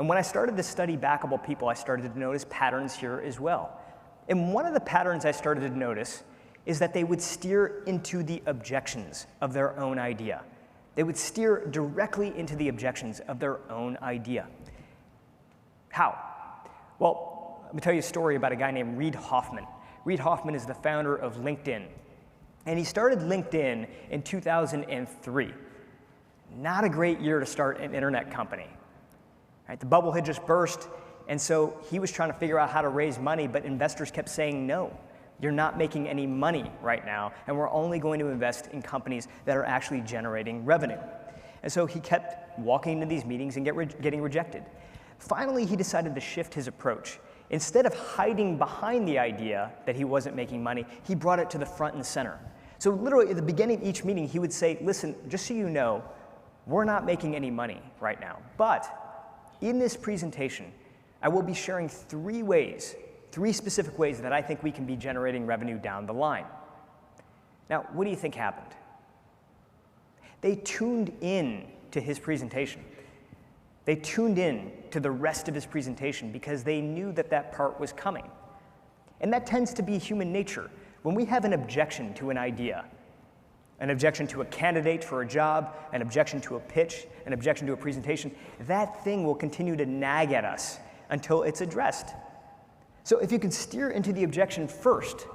And when I started to study backable people, I started to notice patterns here as well. And one of the patterns I started to notice is that they would steer into the objections of their own idea. They would steer directly into the objections of their own idea. How? Well, let me tell you a story about a guy named Reid Hoffman. Reid Hoffman is the founder of LinkedIn. And he started LinkedIn in 2003. Not a great year to start an internet company. Right? The bubble had just burst, and so he was trying to figure out how to raise money, but investors kept saying, no, you're not making any money right now, and we're only going to invest in companies that are actually generating revenue. And so he kept walking into these meetings and getting rejected. Finally, he decided to shift his approach. Instead of hiding behind the idea that he wasn't making money, he brought it to the front and center. So literally at the beginning of each meeting, he would say, listen, just so you know, we're not making any money right now, but in this presentation, I will be sharing three specific ways that I think we can be generating revenue down the line. Now, what do you think happened? They tuned in to his presentation. They tuned in to the rest of his presentation because they knew that that part was coming. And that tends to be human nature. When we have an objection to an idea, an objection to a candidate for a job, an objection to a pitch, an objection to a presentation, that thing will continue to nag at us until it's addressed. So if you can steer into the objection first,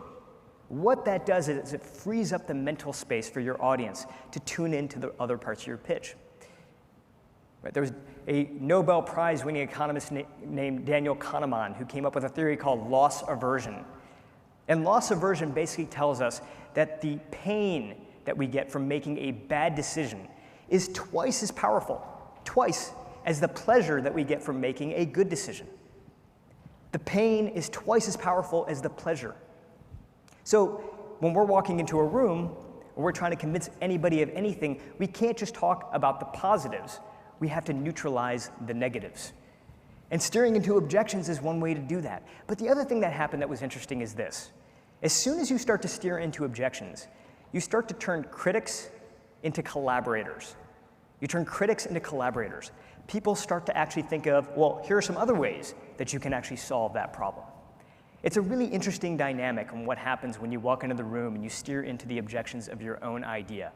what that does is it frees up the mental space for your audience to tune into the other parts of your pitch. Right, there was a Nobel Prize-winning economist named Daniel Kahneman who came up with a theory called loss aversion. And loss aversion basically tells us that the pain that we get from making a bad decision is twice as powerful, twice as the pleasure that we get from making a good decision. The pain is twice as powerful as the pleasure. So when we're walking into a room or we're trying to convince anybody of anything, we can't just talk about the positives. We have to neutralize the negatives. And steering into objections is one way to do that. But the other thing that happened that was interesting is this. As soon as you start to steer into objections, you start to turn critics into collaborators. You turn critics into collaborators. People start to actually think of, well, here are some other ways that you can actually solve that problem. It's a really interesting dynamic on what happens when you walk into the room and you steer into the objections of your own idea.